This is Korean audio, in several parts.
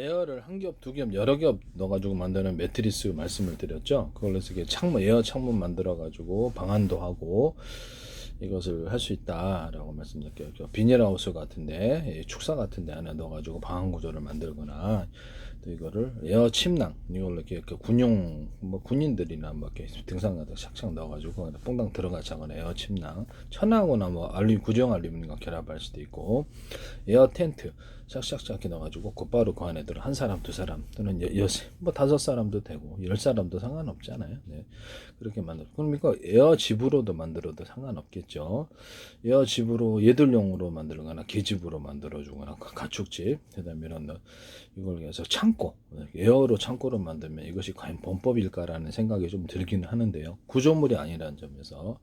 에어를 한 겹, 두 겹, 여러 겹 넣어가지고 만드는 매트리스 말씀을 드렸죠. 그걸로 해서 이게 창문, 에어 창문 만들어가지고 방안도 하고 이것을 할 수 있다라고 말씀드릴게요. 비닐하우스 같은데, 축사 같은데 안에 넣어가지고 방안 구조를 만들거나 또 이거를 에어 침낭 이걸로 이렇게 군용 뭐 군인들이나 뭐 이렇게 등산 가다 샥샥 넣어가지고 뽕당 들어가지 않거나 에어 침낭 천하거나 뭐 구정 알루미늄과 결합할 수도 있고 에어 텐트 샥샥샥 이렇게 넣어가지고 곧바로 그 안에 들어 한 사람 두 사람 또는 뭐 다섯 사람도 되고 열 사람도 상관없잖아요. 네. 그렇게 만들. 그럼 이거 에어 집으로도 만들어도 상관없겠죠. 에어 집으로 얘들용으로 만들거나 계집으로 만들어주거나 가축집 그다음에 이런 이걸 위해서 창고 에어로 창고로 만들면 이것이 과연 범법일까라는 생각이 좀 들기는 하는데요. 구조물이 아니라는 점에서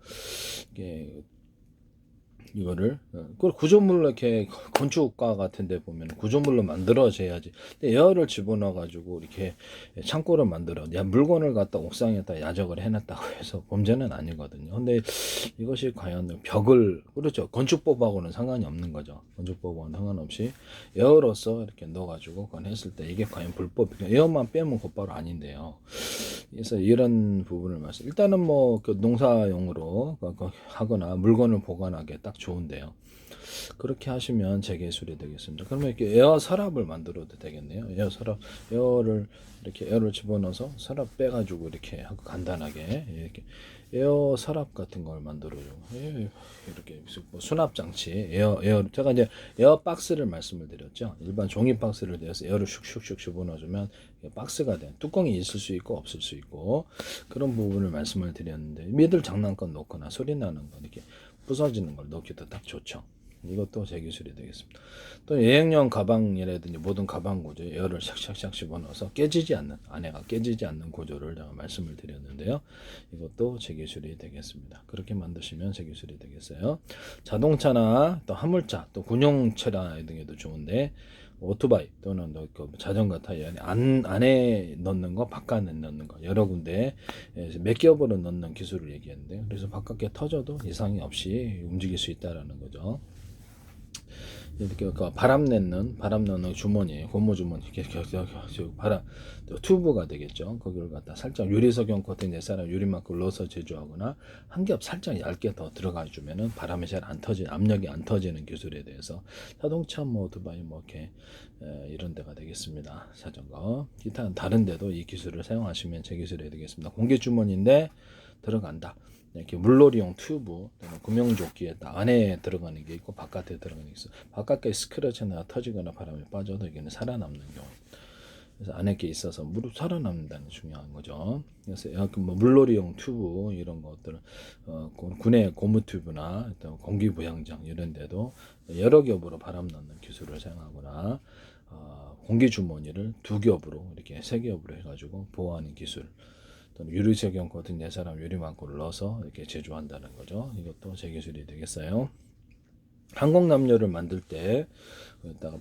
이게 이거를 그걸 구조물로 이렇게 건축가 같은데 보면 구조물로 만들어져야지. 근데 에어를 집어넣어 가지고 이렇게 창고를 만들어 물건을 갖다 옥상에다 야적을 해놨다고 해서 범죄는 아니거든요. 근데 이것이 과연 벽을 그렇죠 건축법하고는 상관이 없는 거죠. 건축법하고는 상관없이 에어로서 이렇게 넣어가지고 그건 했을 때 이게 과연 불법 에어만 빼면 곧바로 아닌데요. 그래서 이런 부분을 말씀. 일단은 뭐 그 농사용으로 하거나 물건을 보관하기에 딱 좋은데요. 그렇게 하시면 재개수리 되겠습니다. 그러면 이렇게 에어 서랍을 만들어도 되겠네요. 에어 서랍, 에어를 이렇게 에어를 집어넣어서 서랍 빼가지고 이렇게 하고 간단하게 이렇게 에어 서랍 같은 걸 만들어줘. 이렇게 뭐 수납 장치, 에어 제가 이제 에어 박스를 말씀을 드렸죠. 일반 종이 박스를 대서 에어를 슉슉슉 집어넣어주면 박스가 돼. 뚜껑이 있을 수 있고 없을 수 있고 그런 부분을 말씀을 드렸는데 미들 장난감 놓거나 소리 나는 거 이렇게 부서지는 걸 넣기도 딱 좋죠. 이것도 재기술이 되겠습니다. 또 여행용 가방이라든지 모든 가방 구조에 에어를 샥샥샥 집어넣어서 깨지지 않는 안에가 깨지지 않는 구조를 제가 말씀을 드렸는데요. 이것도 재기술이 되겠습니다. 그렇게 만드시면 재기술이 되겠어요. 자동차나 또 화물차 또 군용차량 등에도 좋은데 오토바이 또는 자전거 타이어 안에 넣는 거 바깥에 넣는 거 여러 군데 몇 겹으로 넣는 기술을 얘기했는데 그래서 바깥에 터져도 이상이 없이 움직일 수 있다라는 거죠. 이렇게 바람 넣는 주머니, 고무 주머니, 이렇게 바람 튜브가 되겠죠. 거기를 갖다 살짝 유리석용 코팅 내 사람 유리막을 넣어서 제조하거나 한 겹 살짝 얇게 더 들어가 주면은 바람이 잘 안 터지, 압력이 안 터지는 기술에 대해서 자동차 뭐 오토바이 뭐 이렇게 이런 데가 되겠습니다. 자전거, 기타 다른 데도 이 기술을 사용하시면 제 기술이 되겠습니다. 공기 주머니인데 들어간다. 이렇게 물놀이용 튜브 또는 구명조끼에 안에 들어가는 게 있고 바깥에 들어가는 게 있어. 바깥에 스크래치나 터지거나 바람에 빠져도 이게는 살아남는 경우. 그래서 안에 게 있어서 무릎 살아남는다는 중요한 거죠. 그래서 뭐 물놀이용 튜브 이런 것들은 군의 고무 튜브나 공기 부양장 이런 데도 여러 겹으로 바람 넣는 기술을 사용하거나 공기 주머니를 두 겹으로 이렇게 세 겹으로 해가지고 보호하는 기술. 유리석용 코팅 내 사람 유리망고를 넣어서 이렇게 제조한다는 거죠. 이것도 재기술이 되겠어요. 항공담요를 만들 때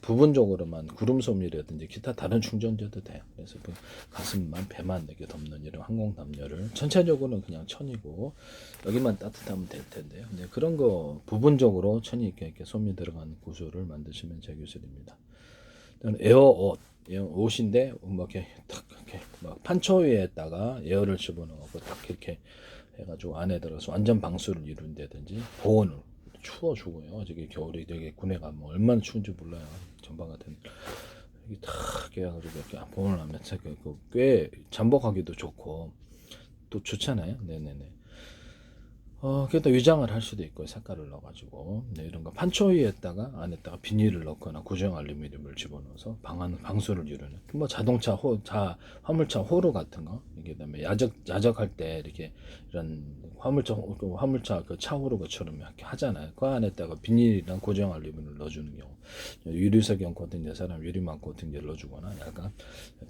부분적으로만 구름솜이라든지 기타 다른 충전재도 돼요. 그래서 그 가슴만 배만 이렇게 덮는 이런 항공담요를 전체적으로는 그냥 천이고 여기만 따뜻하면 될 텐데요. 이제 그런 거 부분적으로 천이 이렇게 솜이 들어가는 구조를 만드시면 재기술입니다. 에어옷, 옷인데 뭐 이렇게 탁 이렇게 막 판초 위에다가 에어를 집어넣고 딱 이렇게 해가지고 안에 들어가서 완전 방수를 이룬다든지 보온을 추워 죽어요. 저기 겨울에 되게 군에 가면 얼마나 추운지 몰라요. 전방 같은 이게 탁 해가지고 이렇게 보온을 하면서 꽤 잠복하기도 좋고 또 좋잖아요. 네네네. 그래도 위장을 할 수도 있고 색깔을 넣어가지고 이런 거 판초 위에다가 안에다가 비닐을 넣거나 구정 알루미늄을 집어넣어서 방수를 이루는 뭐 자동차 화물차 호루 같은 거 이게 그다음에 야적할 때 이렇게 이런 화물차 그 차호루 것처럼 이렇게 하잖아요. 그 안에다가 비닐이랑 구정 알루미늄을 넣어주는 경우 유리석용 코팅 사람 유리막 코팅제를 넣어주거나 약간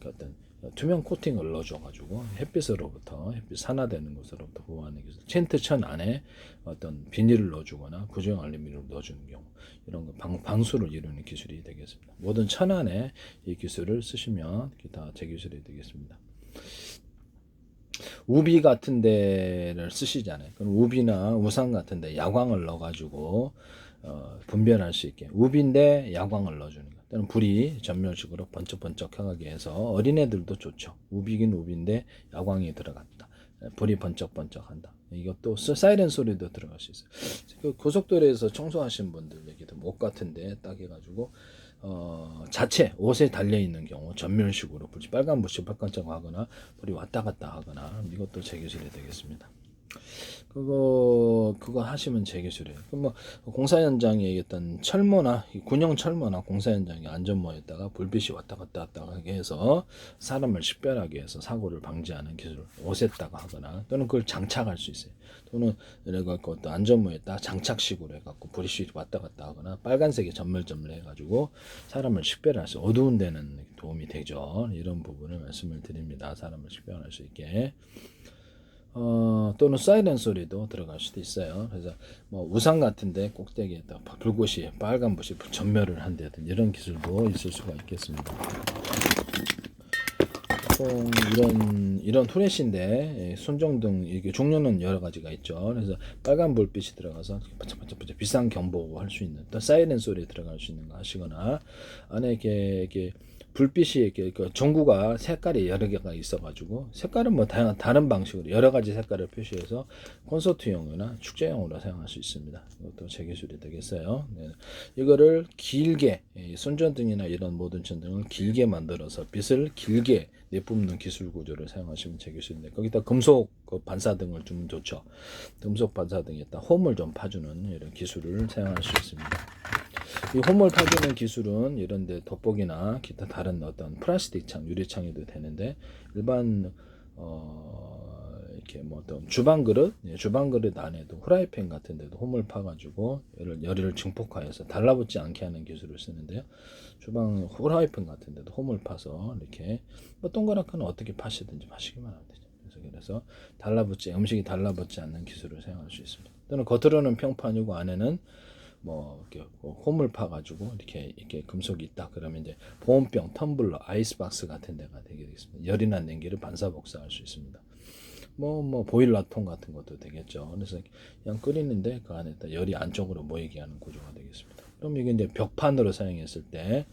어떤 투명 코팅을 넣어줘가지고 햇빛 산화되는 것으로부터 보호하는 기술. 텐트 천 안에 어떤 비닐을 넣어주거나 구조형 알루미늄을 넣어주는 경우 이런 거 방수를 이루는 기술이 되겠습니다. 모든 천 안에 이 기술을 쓰시면 다 제 기술이 되겠습니다. 우비 같은 데를 쓰시잖아요. 그럼 우비나 우산 같은 데 야광을 넣어가지고 분변할 수 있게 우비인데 야광을 넣어주는 거. 또는 불이 전멸식으로 번쩍번쩍하게 해서 어린애들도 좋죠. 우비긴 우비인데 야광이 들어갔다. 불이 번쩍번쩍한다. 이것도 사이렌 소리도 들어갈 수 있어요. 그 고속도로에서 청소하신 분들 얘기도 옷 같은데 딱 해가지고 자체 옷에 달려 있는 경우 전면식으로 불이 빨간 불이 반짝하거나 불이 왔다 갔다 하거나 이것도 재기술이 되겠습니다. 그거 하시면 재기술이에요. 그럼 뭐 공사 현장에 있던 철모나 군용 철모나 공사 현장에 안전모에다가 불빛이 왔다 갔다 하게 해서 사람을 식별하게 해서 사고를 방지하는 기술 옷에다가 하거나 또는 그걸 장착할 수 있어요. 또는 이래갖고 또 안전모에다 장착식으로 해갖고 불이 왔다 갔다 하거나 빨간색에 점멸점멸 해가지고 사람을 식별할 수 어두운 데는 도움이 되죠. 이런 부분을 말씀을 드립니다. 사람을 식별할 수 있게. 또는 사이렌 소리도 들어갈 수도 있어요. 그래서 뭐 우산 같은데 꼭대기에다 불꽃이 빨간 불이 전멸을 한다든 이런 기술도 있을 수가 있겠습니다. 보통 이런 투렛인데 손정등 이게 종류는 여러 가지가 있죠. 그래서 빨간 불빛이 들어가서 반짝반짝 비상 경보 할 수 있는 또 사이렌 소리 들어갈 수 있는 거 하시거나 안에 이렇게 불빛이 이렇게 그 전구가 색깔이 여러 개가 있어가지고 색깔은 뭐 다른 방식으로 여러 가지 색깔을 표시해서 콘서트용이나 축제용으로 사용할 수 있습니다. 이것도 재기술이 되겠어요. 네. 이거를 길게 손전등이나 이런 모든 전등을 길게 만들어서 빛을 길게 내뿜는 기술 구조를 사용하시면 재기술인데 거기다 금속 그 반사등을 주면 좋죠. 금속 반사등에다 홈을 좀 파주는 이런 기술을 사용할 수 있습니다. 이 홈을 파주는 기술은 이런데 돋보기나 기타 다른 어떤 플라스틱 창, 유리창에도 되는데 일반 이렇게 뭐 어떤 주방 그릇 안에도 후라이팬 같은 데도 홈을 파가지고 열을 증폭하여서 달라붙지 않게 하는 기술을 쓰는데요. 주방 후라이팬 같은 데도 홈을 파서 이렇게 뭐 동그랗게는 어떻게 파시든지 파시기만 하면 되죠. 그래서 음식이 달라붙지 않는 기술을 사용할 수 있습니다. 또는 겉으로는 평판이고 안에는 뭐 이렇게 홈을 파가지고 이렇게 금속이 있다 그러면 이제 보온병, 텀블러, 아이스박스 같은 데가 되겠습니다. 열이나 냉기를 반사복사할 수 있습니다. 뭐 보일러통 같은 것도 되겠죠. 그래서 그냥 끓이는데 그 안에다 열이 안쪽으로 모이게 하는 구조가 되겠습니다. 그럼 이게 이제 벽판으로 사용했을 때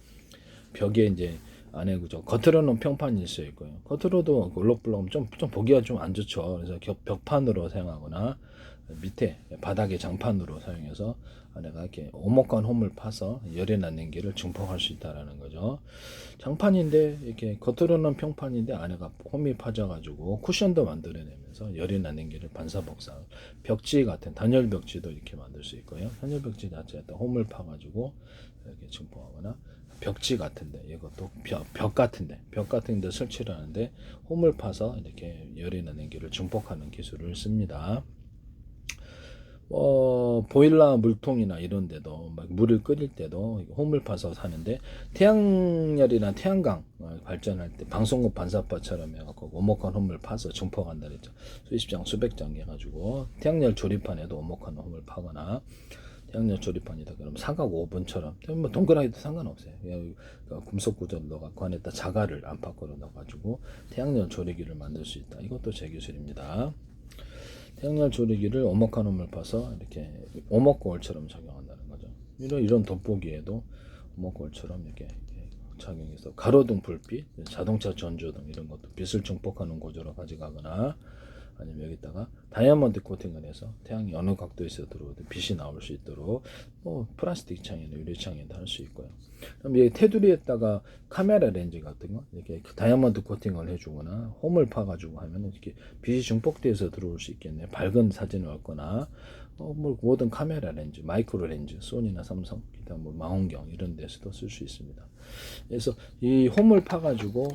벽에 이제 안에 그죠. 겉으로는 평판일 수 있고요. 겉으로도 울럭불럭 좀 보기가 좀 안 좋죠. 그래서 벽판으로 사용하거나 밑에 바닥에 장판으로 사용해서 안에가 이렇게 오목한 홈을 파서 열이나 냉기를 증폭할 수 있다라는 거죠. 장판인데 이렇게 겉으로는 평판인데 안에가 홈이 파져가지고 쿠션도 만들어내면서 열이나 냉기를 반사복사, 벽지 같은 단열 벽지도 이렇게 만들 수 있고요. 단열 벽지 자체에다 홈을 파가지고 이렇게 증폭하거나 벽지 같은데 이것도 벽 같은데 설치를 하는데 홈을 파서 이렇게 열이나 냉기를 증폭하는 기술을 씁니다. 보일러 물통이나 이런 데도 막 물을 끓일 때도 홈을 파서 하는데 태양열이나 태양광 발전할 때 방송국 반사파처럼 해갖고 오목한 홈을 파서 증폭한다 그랬죠. 수십 장 수백 장 해가지고 태양열 조립판에도 오목한 홈을 파거나 태양열 조립판이다 그러면 사각 오븐처럼 뭐 동그랗게도 상관없어요. 금속 구조를 넣어갖고 안에다 자갈을 안팎으로 넣어가지고 태양열 조리기를 만들 수 있다. 이것도 제 기술입니다. 태양열 조리기를 오목한 홈을 파서 이렇게 오목거울처럼 작용한다는 거죠. 이런 돋보기에도 오목거울처럼 이렇게 작용해서 가로등 불빛, 자동차 전조등 이런 것도 빛을 증폭하는 구조로 가져가거나 아니면 여기다가 다이아몬드 코팅을 해서 태양이 어느 각도에서 들어오든 빛이 나올 수 있도록 뭐 플라스틱 창이나 유리창에도 할 수 있고요. 그럼 이 테두리에다가 카메라 렌즈 같은 거 이렇게 다이아몬드 코팅을 해주거나 홈을 파가지고 하면 이렇게 빛이 증폭돼서 들어올 수 있겠네요. 밝은 사진을 얻거나 뭐 모든 카메라 렌즈, 마이크로 렌즈, 소니나 삼성, 기타 뭐 망원경 이런 데서도 쓸 수 있습니다. 그래서 이 홈을 파가지고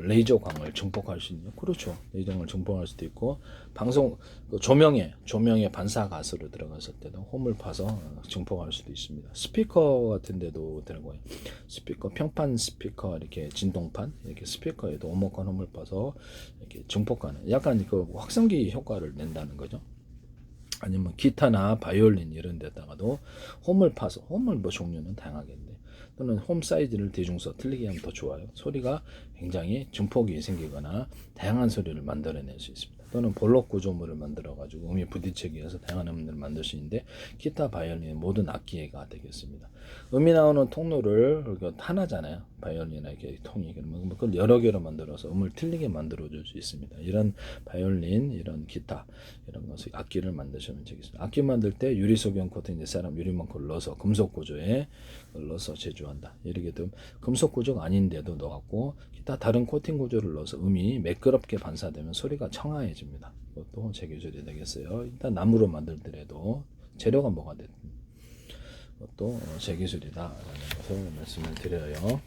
레이저 광을 증폭할 수 있는 그렇죠. 레이저광을 증폭할 수도 있고 방송 조명에 반사 가스로 들어갔을 때도 홈을 파서 증폭할 수도 있습니다. 스피커 같은 데도 들어가요. 스피커 평판 스피커 이렇게 진동판 이렇게 스피커에도 오목한 홈을 파서 이렇게 증폭하는 약간 그 확성기 효과를 낸다는 거죠. 아니면 기타나 바이올린 이런 데다가도 홈을 파서 홈을 뭐 종류는 다양하겠는데 또는 홈 사이즈를 대중서 틀리게 하면 더 좋아요. 소리가 굉장히 증폭이 생기거나 다양한 소리를 만들어낼 수 있습니다. 또는 볼록 구조물을 만들어 가지고 음이 부딪히기 위해서 다양한 음들을 만들 수 있는데 기타 바이올린의 모든 악기가 되겠습니다. 음이 나오는 통로를 하나잖아요. 바이올린이나 이렇게 통이 그러면 그걸 여러 개로 만들어서 음을 틀리게 만들어 줄 수 있습니다. 이런 바이올린, 이런 기타 이런 것을 악기를 만드시면 되겠습니다. 악기 만들 때 유리소경 코팅 사람 유리만큼 넣어서 금속 구조에 넣어서 제조한다. 이렇게 되면 금속 구조가 아닌데도 넣었고 기타 다른 코팅 구조를 넣어서 음이 매끄럽게 반사되면 소리가 청아해집니다. 이것도 제 기술이 되겠어요. 일단 나무로 만들더라도 재료가 뭐가 됐든 이것도 제 기술이다라는 것을 말씀을 드려요.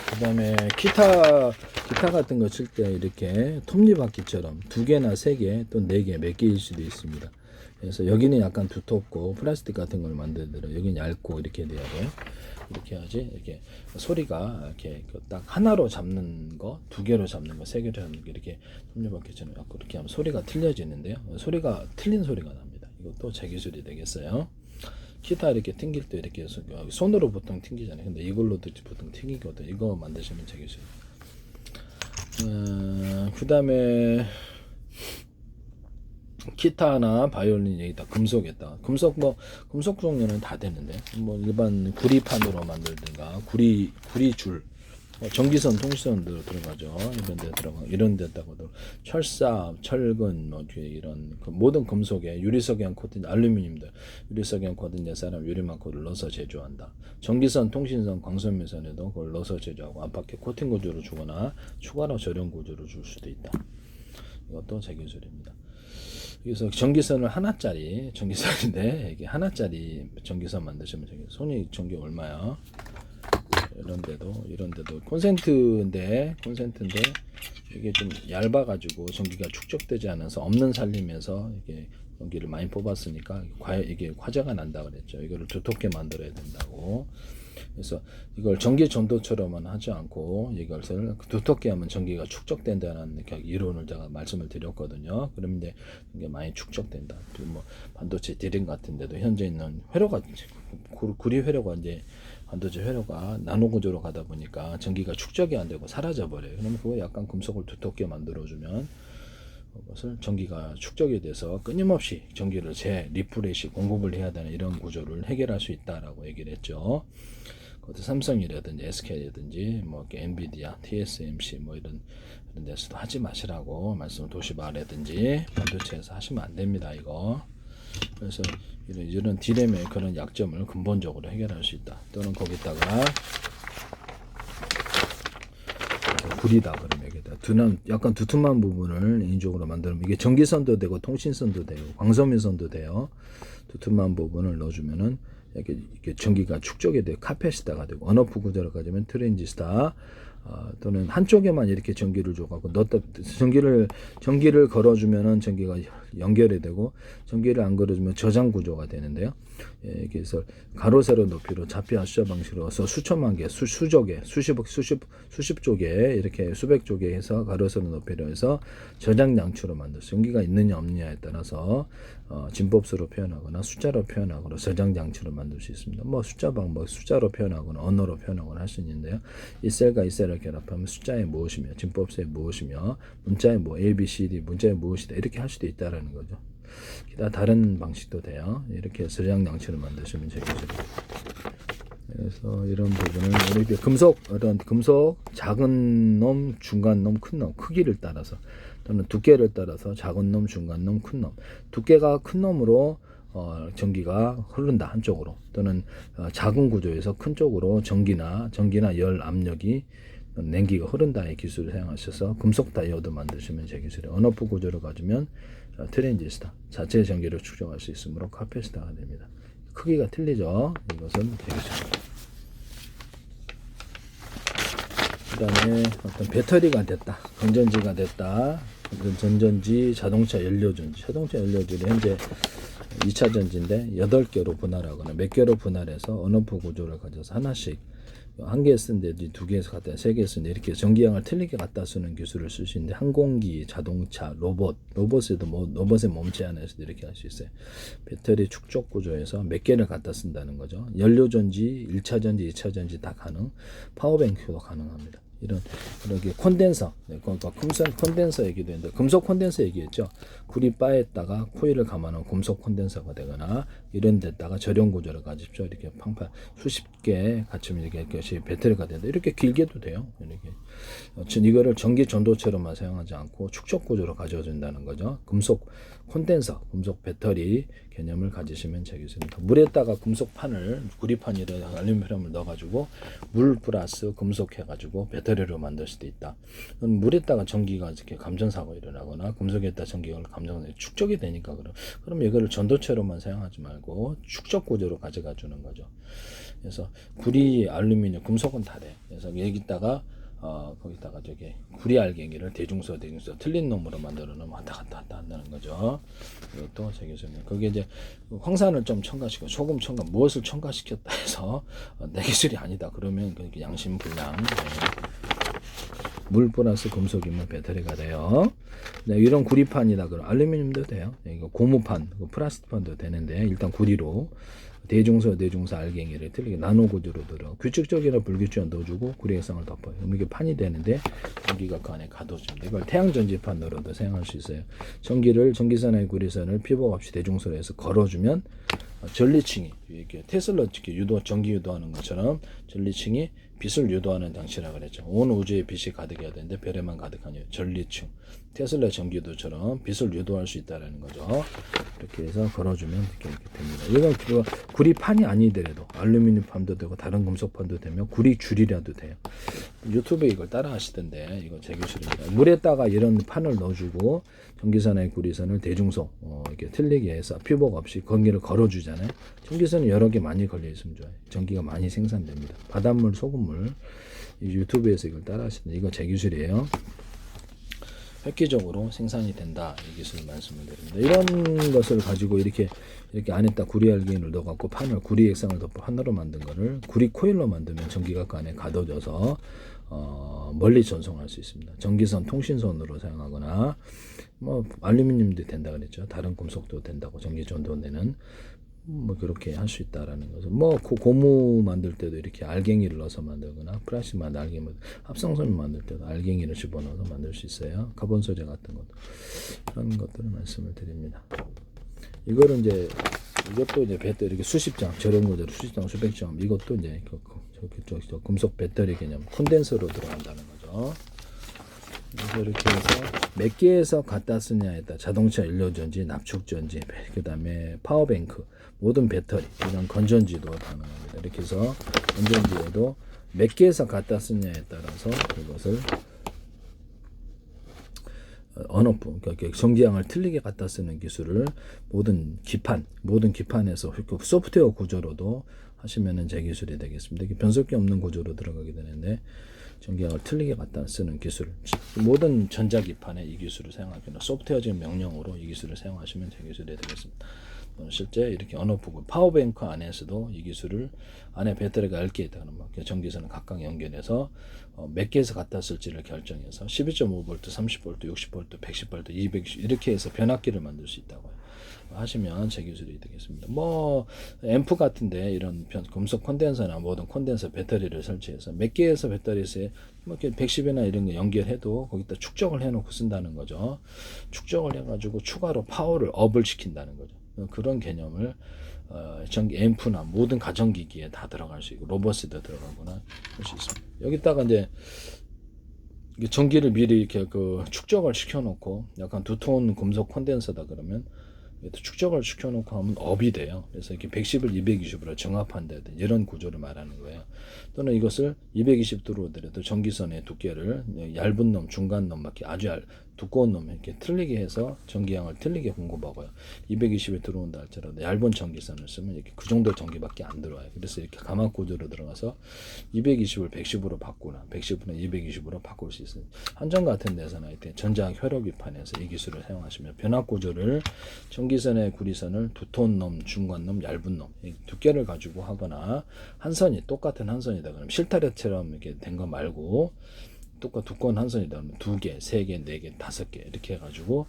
그 다음에 기타 같은 거 칠 때 이렇게 톱니바퀴처럼 2개나 3개 또 4개 몇 개일 수도 있습니다. 그래서 여기는 약간 두텁고 플라스틱 같은 걸 만들더라도 여기는 얇고 이렇게 돼야 돼요. 이렇게 해야지 이렇게 소리가 이렇게 딱 하나로 잡는 거, 2개로 잡는 거, 3개로 잡는 거 이렇게 톱니바퀴처럼 이렇게 하면 소리가 틀려지는데요. 소리가 틀린 소리가 납니다. 이것도 제 기술이 되겠어요. 기타 이렇게 튕길 때 이렇게 손으로 보통 튕기잖아요. 근데 이걸로도 보통 튕기거든. 이거 만드시면 제 기술. 그 다음에 기타나 바이올린 여기다 금속에다 금속 종류는 다 되는데 뭐 일반 구리판으로 만들든가 구리줄 전기선 통신선도 들어가죠. 이런 데다가도 철사 철근 뭐 이런 모든 금속에 유리석양 코팅 알루미늄들 유리석양 코팅 사람 유리만 코를 넣어서 제조한다. 전기선 통신선 광선매선에도 그걸 넣어서 제조하고 안팎에 코팅 구조를 주거나 추가로 절연 구조를 줄 수도 있다. 이것도 제 기술입니다. 그래서 전기선을 하나짜리 전기선인데 이게 하나짜리 전기선 만드시면 되겠어요. 손이 전기 얼마야? 이런 데도 콘센트인데 이게 좀 얇아가지고 전기가 축적되지 않아서 없는 살리면서 이게 전기를 많이 뽑았으니까 이게 화재가 난다 그랬죠. 이거를 두텁게 만들어야 된다고. 그래서 이걸 전기 전도처럼만 하지 않고 이것을 두텁게 하면 전기가 축적된다는 이론을 제가 말씀을 드렸거든요. 그런데 이게 많이 축적된다. 뭐 반도체 디램 같은데도 현재 있는 회로가 구리 회로가 이제 반도체 회로가 나노 구조로 가다 보니까 전기가 축적이 안 되고 사라져 버려요. 그러면 그거 약간 금속을 두텁게 만들어주면 그것을 전기가 축적이 돼서 끊임없이 전기를 리프레시 공급을 해야 되는 이런 구조를 해결할 수 있다라고 얘기를 했죠. 그것도 삼성이라든지 SK라든지 뭐 엔비디아, TSMC 뭐 이런 데서도 하지 마시라고 말씀을 도시바라든지 반도체에서 하시면 안 됩니다. 이거. 그래서 이런 디램의 그런 약점을 근본적으로 해결할 수 있다. 또는 거기다가 구리다 그러면 여기다 약간 두툼한 부분을 인위적으로 만들면 이게 전기선도 되고 통신선도 되고 광섬유선도 돼요. 두툼한 부분을 넣어주면은 이렇게 전기가 축적이 돼요. 카페시타가 되고 언어프 구조로 가자면 트랜지스타 또는 한쪽에만 이렇게 전기를 줘갖고 전기를 걸어주면은 전기가 연결이 되고 전기를 안 걸어주면 저장 구조가 되는데요. 그래서 가로 세로 높이로 좌표와 숫자 방식으로 해서 수천만 개, 수십개, 수십 쪽에 이렇게 수백 쪽에 해서 가로 세로 높이로 해서 저장 장치로 만들어서 전기가 있느냐 없느냐에 따라서 진법수로 표현하거나 숫자로 표현하거나 저장 장치로 만들 수 있습니다. 뭐 숫자 방법 숫자로 표현하거나 언어로 표현하거나 할 수 있는데요. 이 셀과 이 셀을 결합하면 숫자에 무엇이며 진법수에 무엇이며 문자에 뭐 A, B, C, D 문자에 무엇이다 이렇게 할 수도 있다라는 거죠. 기타 다른 방식도 돼요. 이렇게 저장 장치를 만드시면 되겠죠. 그래서 이런 부분은 이렇게 금속 작은 놈, 중간 놈, 큰 놈 크기를 따라서 또는 두께를 따라서 작은 놈, 중간 놈, 큰 놈 두께가 큰 놈으로 전기가 흐른다 한쪽으로 또는 작은 구조에서 큰 쪽으로 전기나 열 압력이 냉기가 흐른다의 기술을 사용하셔서 금속 다이오드 만드시면 제 기술이에요. 언어프 구조를 가지면 트랜지스타 자체 전기를 축적할 수 있으므로 카페시타가 됩니다. 크기가 틀리죠. 이것은 제 기술입니다. 그 다음에 어떤 배터리가 됐다, 건전지가 됐다, 전전지, 자동차 연료전지 현재 2차 전지인데 8개로 분할하거나 몇 개로 분할해서 언어프 구조를 가져서 하나씩 한 개 쓰는데 두 개에서 갖다 세 개 쓰는데 이렇게 전기양을 틀리게 갖다 쓰는 기술을 쓸 수 있는데 항공기, 자동차, 로봇에도 뭐 로봇의 몸체 안에서도 이렇게 할 수 있어요. 배터리 축적 구조에서 몇 개를 갖다 쓴다는 거죠. 연료 전지, 1차 전지, 2차 전지 다 가능. 파워뱅크도 가능합니다. 이렇게 콘덴서, 그러니까 금속 콘덴서 얘기도 했는데 금속 콘덴서 얘기했죠. 구리 바에다가 코일을 감아놓은 금속 콘덴서가 되거나 이런 데다가 절연 구조를 가집시오. 이렇게 팡팡 수십 개 갖추면 이렇게 것이 배터리가 된다. 이렇게 길게도 돼요. 이렇게 이거를 전기 전도체로만 사용하지 않고 축적 구조로 가져준다는 거죠. 금속 콘덴서, 금속 배터리 개념을 가지시면 되겠습니다. 물에다가 금속판을 구리판이라 알루미늄을 넣어가지고 물 플러스 금속 해가지고 배터리로 만들 수도 있다. 물에다가 전기가 이렇게 감전사고 일어나거나 금속에다 전기가 감전 축적이 되니까 그럼 이거를 전도체로만 사용하지 말고 축적 구조로 가져가 주는 거죠. 그래서 구리, 알루미늄, 금속은 다 돼. 그래서 여기다가 거기다가 저기 구리 알갱이를 대중소 틀린 놈으로 만들어 놓으면 왔다 갔다 한다는 거죠. 이것도 제기술입니다. 거기에 이제 황산을 좀 첨가시켜 소금 첨가 무엇을 첨가시켰다 해서 내 기술이 아니다 그러면 양심 불량. 물 플러스 금속이면 배터리가 돼요. 네, 이런 구리판이다 그럼 알루미늄도 돼요. 이거 고무판, 플라스틱판도 되는데 일단 구리로 대중소 알갱이를 틀리게 나노 구조로 들어 규칙적이나 불규칙한 넣어주고 구리 액상을 덮어요. 그럼 이게 판이 되는데 전기가 그 안에 가둬집니다. 이걸 태양 전지판으로도 사용할 수 있어요. 전기선의 구리선을 피복 없이 대중소로 해서 걸어주면 전리층이 이렇게 테슬라 유도 전기 유도하는 것처럼 전리층이 빛을 유도하는 장치라고 그랬죠. 온 우주에 빛이 가득해야 되는데 별에만 가득하니 전리층. 테슬라 전기유도처럼 빛을 유도할 수 있다라는 거죠. 이렇게 해서 걸어주면 이렇게 됩니다. 이건 구리판이 아니더라도 알루미늄 판도 되고 다른 금속판도 되면 구리 줄이라도 돼요. 유튜브에 이걸 따라 하시던데 이거 제 기술입니다. 물에다가 이런 판을 넣어주고 전기선의 구리선을 대중소 이렇게 틀리게 해서 피복 없이 전기를 걸어주잖아요. 전기선이 여러 개 많이 걸려 있으면 좋아요. 전기가 많이 생산됩니다. 바닷물, 소금물 유튜브에서 이걸 따라 하시던데 이거 제 기술이에요. 획기적으로 생산이 된다 이 기술을 말씀을 드립니다. 이런 것을 가지고 이렇게 안에다 구리 알갱이를 넣어갖고 판을 구리 액상을 덮어 하나로 만든 거를 구리 코일로 만들면 전기가 그 안에 가둬져서 멀리 전송할 수 있습니다. 전기선, 통신선으로 사용하거나 뭐 알루미늄도 된다 그랬죠. 다른 금속도 된다고 전기 전도되는 뭐 그렇게 할 수 있다라는 거죠. 뭐 고무 만들 때도 이렇게 알갱이를 넣어서 만들거나 플라스틱 만들 알갱이 합성선 만들 때도 알갱이를 집어넣어서 만들 수 있어요. 카본 소재 같은 것도 그런 것들을 말씀을 드립니다. 이거는 이것도 이제 배터리 이렇게 수십 장 저렴 구조로 수십 장 수백 장 이것도 이제 금속 배터리 개념 콘덴서로 들어간다는 거죠. 그래서 이렇게 해서 몇 개에서 갖다 쓰냐에 따라 자동차 연료전지, 납축전지, 그 다음에 파워뱅크, 모든 배터리, 이런 건전지도 가능합니다. 이렇게 해서 건전지에도 몇 개에서 갖다 쓰냐에 따라서 이것을 언어품, 그러니까 전기양을 틀리게 갖다 쓰는 기술을 모든 기판에서 소프트웨어 구조로도 하시면은 제 기술이 되겠습니다. 이게 변속기 없는 구조로 들어가게 되는데 전기양을 틀리게 갖다 쓰는 기술, 모든 전자기판에 이 기술을 사용하거나 소프트웨어적인 명령으로 이 기술을 사용하시면 제 기술이 되겠습니다. 실제 이렇게 언어폭을 파워뱅크 안에서도 이 기술을 안에 배터리가 10개 있다 그러면 전기선을 각각 연결해서 몇 개에서 갖다 쓸지를 결정해서 12.5V, 30V, 60V, 110V, 220 이렇게 해서 변압기를 만들 수 있다고요. 하시면 제 기술이 되겠습니다. 뭐 앰프 같은데 이런 금속 콘덴서나 모든 콘덴서 배터리를 설치해서 몇 개에서 배터리에 뭐 110이나 이런 거 연결해도 거기다 축적을 해놓고 쓴다는 거죠. 축적을 해가지고 추가로 파워를 업을 시킨다는 거죠. 그런 개념을 전기 앰프나 모든 가전기기에 다 들어갈 수 있고 로봇에도 들어가거나 할 수 있습니다. 여기다가 이제 전기를 미리 이렇게 축적을 시켜놓고 약간 두터운 금속 콘덴서다 그러면 축적을 시켜놓고 하면 업이 돼요. 그래서 이렇게 110을 220으로 정합한다든지 이런 구조를 말하는 거예요. 또는 이것을 220도로 들여도 전기선의 두께를 얇은 놈, 중간 놈, 아주 두꺼운 놈 이렇게 틀리게 해서 전기양을 틀리게 공급하고요. 220에 들어온다 할지라도 얇은 전기선을 쓰면 이렇게 그 정도 전기밖에 안 들어와요. 그래서 이렇게 가막 구조로 들어가서 220을 110으로 바꾸나 110을 220으로 바꿀 수 있어요. 한전 같은 데서는 하여튼 전자학 혈역 위판에서 이 기술을 사용하시면 변압 구조를 전기선의 구리선을 두터운 놈, 중간 놈, 얇은 놈 두께를 가지고 하거나 한 선이 똑같은 한 선이다 그러면 실타래처럼 이렇게 된 거 말고 두꺼운 한 선이다 그러면 2개, 3개, 4개, 5개 이렇게 해가지고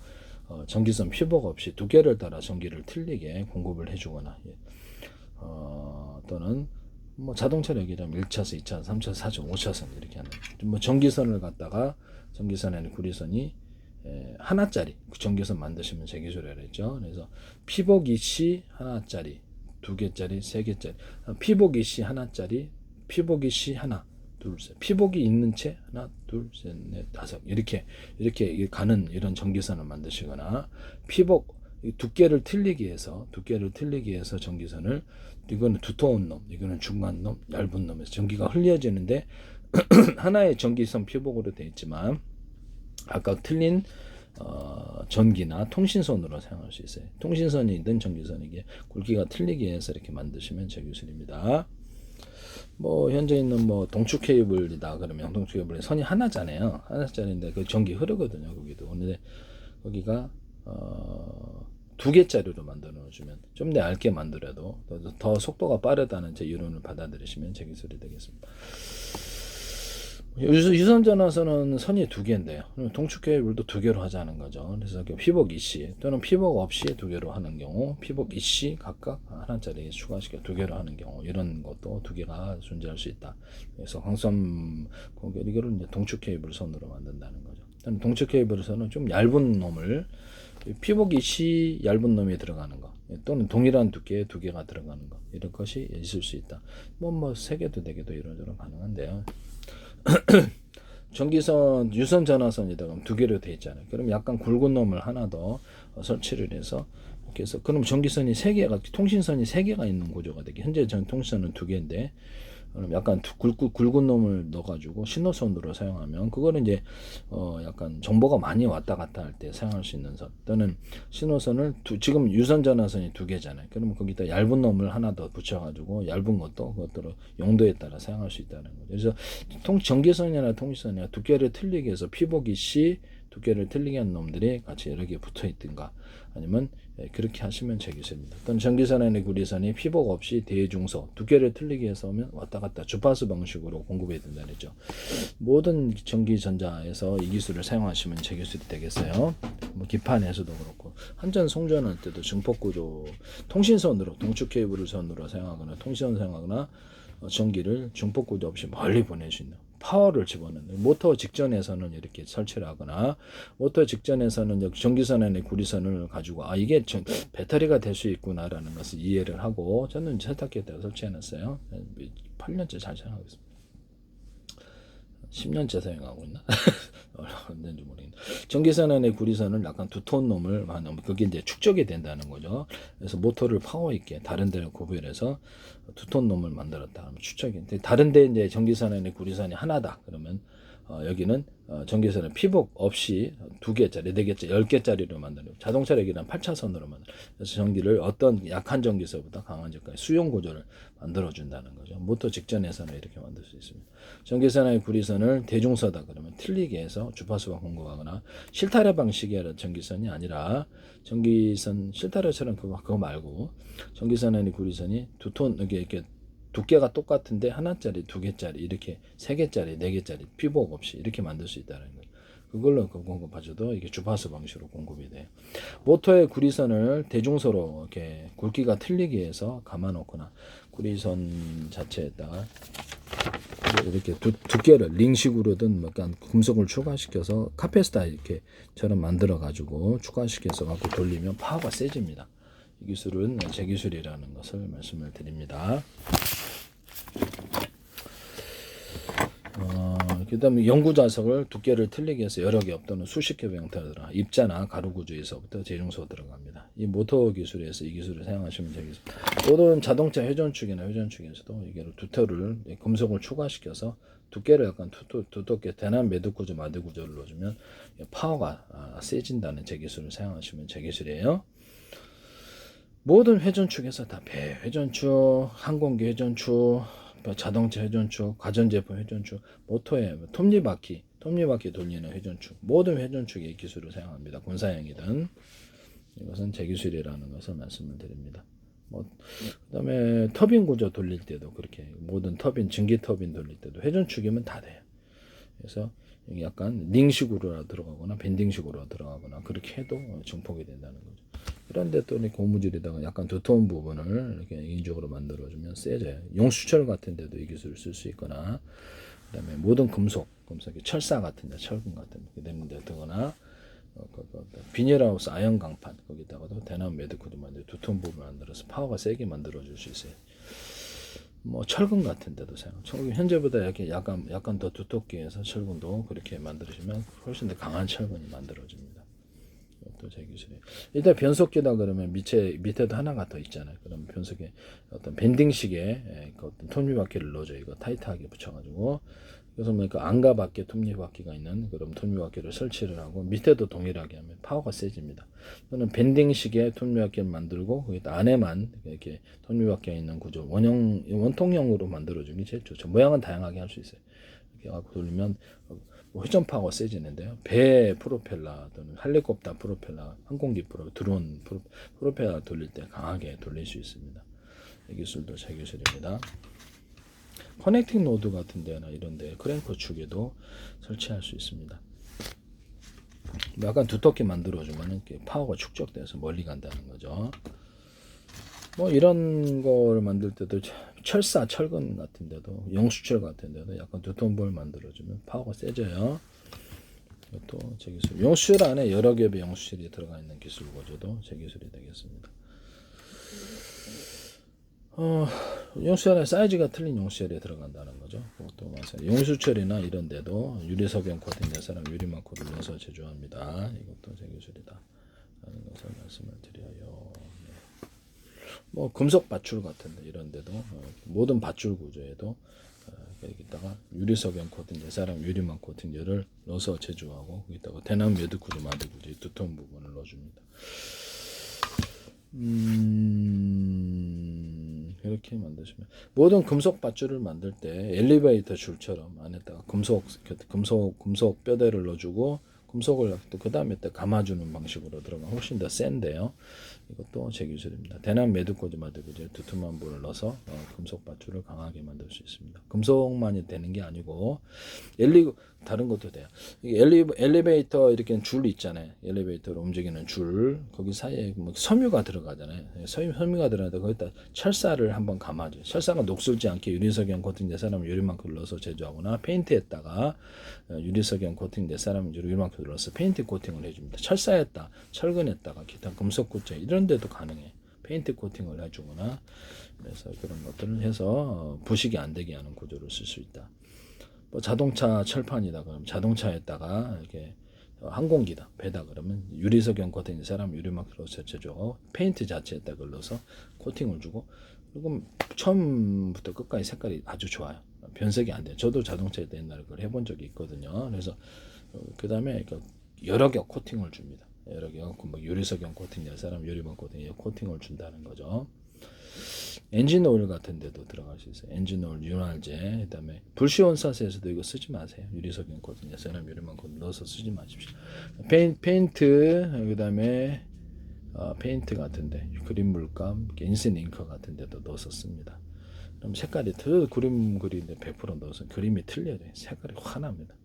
전기선 피복 없이 두께를 따라 전기를 틀리게 공급을 해주거나 또는 뭐 자동차로 얘기하면 1차선, 2차선, 3차선, 4차선, 5차선 이렇게 하는 뭐 전기선을 갖다가 전기선에는 구리선이 하나짜리 전기선 만드시면 제 기술이라 했죠. 그래서 피복 이씨 하나짜리 2개짜리 3개짜리 피복 이씨 하나짜리 피복 이씨 하나 둘, 셋. 피복이 있는 채 하나, 둘, 셋, 넷, 다섯 이렇게 가는 이런 전기선을 만드시거나 피복 두께를 틀리게 해서 전기선을 이거는 두터운 놈, 이거는 중간 놈, 얇은 놈에서 전기가 흘려지는데 하나의 전기선 피복으로 되어 있지만 아까 틀린 전기나 통신선으로 사용할 수 있어요. 통신선이든 전기선이게 굵기가 틀리게 해서 이렇게 만드시면 제 기술입니다. 뭐 현재 있는 뭐 동축 케이블이다 그러면 동축 케이블이 선이 하나잖아요. 하나짜리인데 그 전기 흐르거든요. 거기도 근데 거기가 2개짜리로 만들어 놓으시면 좀 더 얇게 만들어도 더 속도가 빠르다는 제 이론을 받아들이시면 제 기술이 되겠습니다. 유선 전화선은 선이 2개인데요. 동축 케이블도 2개로 하자는 거죠. 그래서 피복 이씨 또는 피복 없이 2개로 하는 경우, 피복 이씨 각각 하나짜리 추가시켜 2개로 하는 경우 이런 것도 2개가 존재할 수 있다. 그래서 광선 공격 이거를 이제 동축 케이블 선으로 만든다는 거죠. 동축 케이블 선은 좀 얇은 놈을 피복 이씨 얇은 놈이 들어가는 거 또는 동일한 두께의 2개가 들어가는 거 이런 것이 있을 수 있다. 뭐 3개도 4개도 이런저런 가능한데요. 전기선 유선 전화선이다 그럼 2개로 돼 있잖아요. 그럼 약간 굵은 놈을 하나 더 설치를 해서 이렇게 해서 그럼 전기선이 3개가 통신선이 3개가 있는 구조가 되게 현재 전 통신선은 2개인데 그럼 약간 굵은 놈을 넣어가지고 신호선으로 사용하면 그거는 이제 약간 정보가 많이 왔다 갔다 할 때 사용할 수 있는 선 또는 신호선을 지금 유선 전화선이 2개잖아요. 그러면 거기다 얇은 놈을 하나 더 붙여가지고 얇은 것도 그것대로 용도에 따라 사용할 수 있다는 거죠. 그래서 전기선이나 통신선이나 두께를 틀리게 해서 피복이 C 두께를 틀리게 한 놈들이 같이 여러 개 붙어 있든가 아니면 그렇게 하시면 제 기술입니다. 또는 전기선의 구리선이 피복 없이 대중소 두께를 틀리게 해서 오면 왔다 갔다 주파수 방식으로 공급이 된다는 거죠. 모든 전기전자에서 이 기술을 사용하시면 제 기술이 되겠어요. 뭐 기판에서도 그렇고 한전 송전할 때도 중폭구조 통신선으로 동축 케이블을 선으로 사용하거나 통신선 사용하거나 전기를 중폭구조 없이 멀리 보낼 수 있는 파워를 집어넣는 모터 직전에서는 이렇게 설치를 하거나 모터 직전에서는 전기선의 구리선을 가지고 이게 배터리가 될 수 있구나라는 것을 이해를 하고 저는 세탁기에다가 설치해놨어요. 8년째 잘 사용하고 있습니다. 10년째 사용하고 있나? 언제인지 모르겠네. 전기선의 구리선을 약간 두터운 놈을 하면 그게 이제 축적이 된다는 거죠. 그래서 모터를 파워 있게 다른 데를 구별해서 두터운 놈을 만들었다 하면 축적이. 다른 데 이제 전기선의 구리선이 하나다. 그러면 여기는 전기선의 피복 없이 2개짜리, 4개짜리, 10개짜리로 만드는 자동차 얘기는 8차선으로 만드는 그래서 전기를 어떤 약한 전기서보다 강한 전기까지 수용 구조를 만들어준다는 거죠. 모터 직전에서는 이렇게 만들 수 있습니다. 전기선의 구리선을 대중서다 그러면 틀리게 해서 주파수가 공급하거나 실타래 방식의 전기선이 아니라 전기선 실타래처럼 그거 말고 전기선의 구리선이 두톤 이렇게 두께가 똑같은데 하나짜리, 2개짜리, 이렇게 3개짜리, 4개짜리 피복 없이 이렇게 만들 수 있다는 거예요. 그걸로 공급하셔도 이게 주파수 방식으로 공급이 돼요. 모터의 구리선을 대중소로 이렇게 굵기가 틀리게 해서 감아놓거나 구리선 자체에다가 이렇게 두께를 링식으로든 약간 금속을 추가시켜서 카페스타 이렇게처럼 만들어 가지고 추가시켜서 갖고 돌리면 파워가 세집니다. 이 기술은 제 기술이라는 것을 말씀을 드립니다. 그다음에 영구자석을 두께를 틀리게 해서 여러 개 또는 수십 개 형태로 들어가 입자나 가루 구조에서부터 재중소 들어갑니다. 이 모터 기술에서 이 기술을 사용하시면 되겠습니다. 모든 자동차 회전축이나 회전축에서도 이게 두터를 금속을 추가시켜서 두께를 약간 두텁게 대난 매듭 구조, 마드 구조를 넣어주면 파워가 세진다는 제 기술을 사용하시면 제 기술이에요. 모든 회전축에서 다 배 회전축, 항공기 회전축, 자동차 회전축, 가전제품 회전축, 모터의 톱니바퀴 돌리는 회전축, 모든 회전축의 이 기술을 사용합니다. 군사형이든 이것은 제 기술이라는 것을 말씀을 드립니다. 그다음에 터빈 구조 돌릴 때도 그렇게 모든 터빈 증기 터빈 돌릴 때도 회전축이면 다 돼요. 그래서 약간 링식으로 들어가거나 밴딩식으로 들어가거나 그렇게 해도 증폭이 된다는 거죠. 그런데 또 고무줄에다가 약간 두터운 부분을 이렇게 인적으로 만들어주면 세져요. 용수철 같은 데도 이 기술을 쓸 수 있거나, 그다음에 모든 금속이 철사 같은 데, 철근 같은 데 되는 데 두거나, 비닐하우스 아연 강판 거기다가도 대나무 매듭구도 만들어 두터운 부분을 만들어서 파워가 세게 만들어줄 수 있어요. 철근 같은 데도 사용. 철근 현재보다 이렇게 약간 더 두텁게 해서 철근도 그렇게 만들어주면 훨씬 더 강한 철근이 만들어집니다. 또 제 기술이. 일단 변속기다 그러면 밑에도 하나가 더 있잖아요. 그럼 변속에 어떤 밴딩식의 어떤 톱니바퀴를 넣어줘. 이거 타이트하게 붙여가지고. 그래서 그러니까 안과 밖에 톱니바퀴가 있는 그런 톱니바퀴를 설치를 하고 밑에도 동일하게 하면 파워가 세집니다. 또는 밴딩식의 톱니바퀴를 만들고 거기다 안에만 이렇게 톱니바퀴가 있는 구조 원통형으로 만들어주는 게 제일 좋죠. 모양은 다양하게 할 수 있어요. 이렇게 갖고 돌리면 회전 파워가 세지는데요. 배 프로펠러 또는 헬리콥터 프로펠러, 항공기 드론 프로펠러 돌릴 때 강하게 돌릴 수 있습니다. 이 기술도 제 기술입니다. 커넥팅 노드 같은 데나 이런 데 크랭크 축에도 설치할 수 있습니다. 약간 두텁게 만들어주면 파워가 축적돼서 멀리 간다는 거죠. 이런 걸 만들 때도 철근 같은 데도 영수철 같은 데도 약간 두터운 볼 만들어주면 파워가 세져요. 또 제 기술. 영수철 안에 여러 겹의 영수철이 들어가 있는 기술 구조도 제 기술이 되겠습니다. 용수철의 사이즈가 틀린 용수철에 들어간다는 거죠. 그것도 마찬가지. 용수철이나 이런 데도 유리석연 코팅된 사람 유리마크를 넣어서 제조합니다. 이것도 제 기술이다 라는 것을 말씀을 드려요. 네. 금속 밧줄 같은데 이런 데도 모든 밧줄 구조에도 여기다가 유리석연 코팅된 사람 유리막 코팅제를 넣어서 제조하고 거기다가 대나무 매듭 구조 마드 구조 두터운 부분을 넣어줍니다. 이렇게 만드시면 모든 금속 밧줄을 만들 때 엘리베이터 줄처럼 안에다가 금속 뼈대를 넣어주고 금속을 그 다음에 또 감아주는 방식으로 들어가면 훨씬 더 센데요. 이것도 제 기술입니다. 대나무 매듭꽂이 마드구조 두툼한 볼을 넣어서 금속 밧줄을 강하게 만들 수 있습니다. 금속만이 되는 게 아니고 다른 것도 돼요. 엘리베이터 이렇게 줄 있잖아요. 엘리베이터로 움직이는 줄 거기 사이에 섬유가 들어가잖아요. 섬유가 들어가는데 거기다 철사를 한번 감아줘요. 철사가 녹슬지 않게 유리석연 코팅된 사람 유리만큼을 넣어서 제조하거나 페인트에다가 유리석연 코팅된 사람 유리만큼을 넣어서 페인트 코팅을 해줍니다. 철사에다 철근에다가 기타 금속 구체 이런 데도 가능해. 페인트 코팅을 해주거나 그래서 그런 것들을 해서 부식이 안 되게 하는 구조를 쓸 수 있다. 자동차 철판이다 그러면 자동차에다가 이렇게 항공기다 배다 그러면 유리석연 코팅 사람 유리막으로 제조하고 페인트 자체에다 걸러서 코팅을 주고 그리고 처음부터 끝까지 색깔이 아주 좋아요. 변색이 안 돼요. 저도 자동차에 옛날에 그걸 해본 적이 있거든요. 그래서 그 다음에 여러 겹 코팅을 줍니다. 여러 겹 유리석연 코팅 사람 유리막 코팅에 코팅을 준다는 거죠. 엔진 오일 같은 데도 들어갈 수 있어요. 엔진 오일, 윤활제, 그다음에 불시온사스에서도 이거 쓰지 마세요. 유리석연 코팅, 사람 유리만큼 넣어서 쓰지 마십시오. 페인트, 그다음에 페인트 같은데 그림 물감, 인센 잉커 같은 데도 넣어서 씁니다. 그럼 색깔이 그림 그리는데 100% 넣어서 그림이 틀려요. 색깔이 환합니다.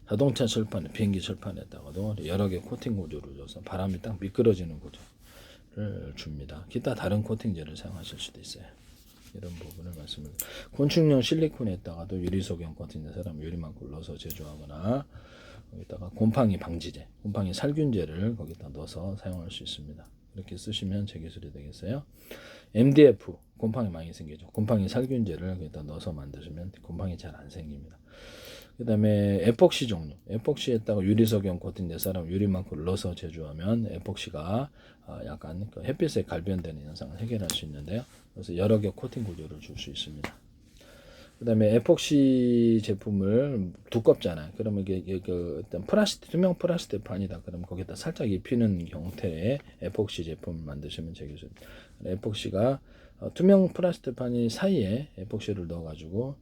자동차 철판, 비행기 철판에다가도 여러 개 코팅 구조를 줘서 바람이 딱 미끄러지는 구조를 줍니다. 기타 다른 코팅제를 사용하실 수도 있어요. 이런 부분을 말씀을. 곤충용 실리콘에다가도 유리석연 코팅제 사람 유리만큼 넣어서 제조하거나 거기다가 곰팡이 방지제, 곰팡이 살균제를 거기다 넣어서 사용할 수 있습니다. 이렇게 쓰시면 제 기술이 되겠어요. MDF 곰팡이 많이 생기죠. 곰팡이 살균제를 거기다 넣어서 만드시면 곰팡이 잘 안 생깁니다. 그 다음에 에폭시 종류, 에폭시에다가 유리석용 코팅 넷사람 유리만큼 넣어서 제조하면 에폭시가 약간 그 햇빛에 갈변되는 현상을 해결할 수 있는데요. 그래서 여러 개 코팅 구조를 줄 수 있습니다. 그 다음에 에폭시 제품을 두껍잖아요. 그러면 이게 그 일단 플라스틱, 투명 플라스틱 판이다. 그러면 거기다 살짝 입히는 형태의 에폭시 제품을 만드시면 되겠습니다. 에폭시가 투명 플라스틱 판이 사이에 에폭시를 넣어가지고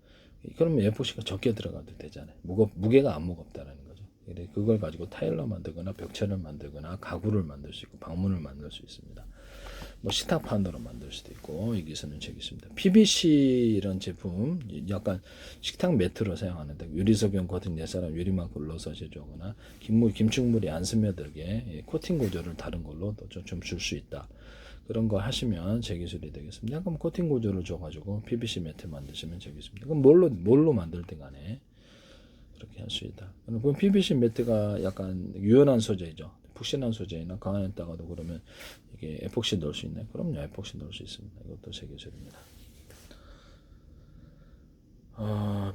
그러면 에폭시가 적게 들어가도 되잖아요. 무게가 안 무겁다라는 거죠. 그걸 가지고 타일러 만들거나 벽체를 만들거나 가구를 만들 수 있고 방문을 만들 수 있습니다. 뭐 식탁판으로 만들 수도 있고 이 기술은 저기 있습니다. PVC 이런 제품 약간 식탁 매트로 사용하는데 유리석용 코팅 넷사람 유리만큼 넣어서 제조하거나 김축물이 안 스며들게 코팅 구조를 다른 걸로 좀 줄 수 있다. 그런 거 하시면 제 기술이 되겠습니다. 약간 코팅 구조를 줘가지고 PVC 매트 만드시면 되겠습니다. 그럼 뭘로 만들든 간에 그렇게 할 수 있다. 그럼 PVC 매트가 약간 유연한 소재이죠. 푹신한 소재나 강한에다가도 그러면 이게 에폭시 넣을 수 있나요? 그럼요, 에폭시 넣을 수 있습니다. 이것도 제 기술입니다.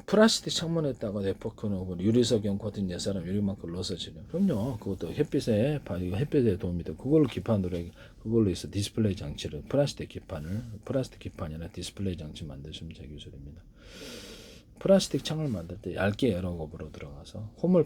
플라스틱 창문에다가 에포크는 유리석용 코팅 넷사람 유리만큼 넣어서 지금 그럼요. 그것도 햇빛에 도움이 돼. 그걸로 기판으로 그걸로 해서 디스플레이 장치를 플라스틱 기판이나 디스플레이 장치 만드시면 제 기술입니다. 플라스틱 창을 만들 때 얇게 에어로컵으로 들어가서 홈을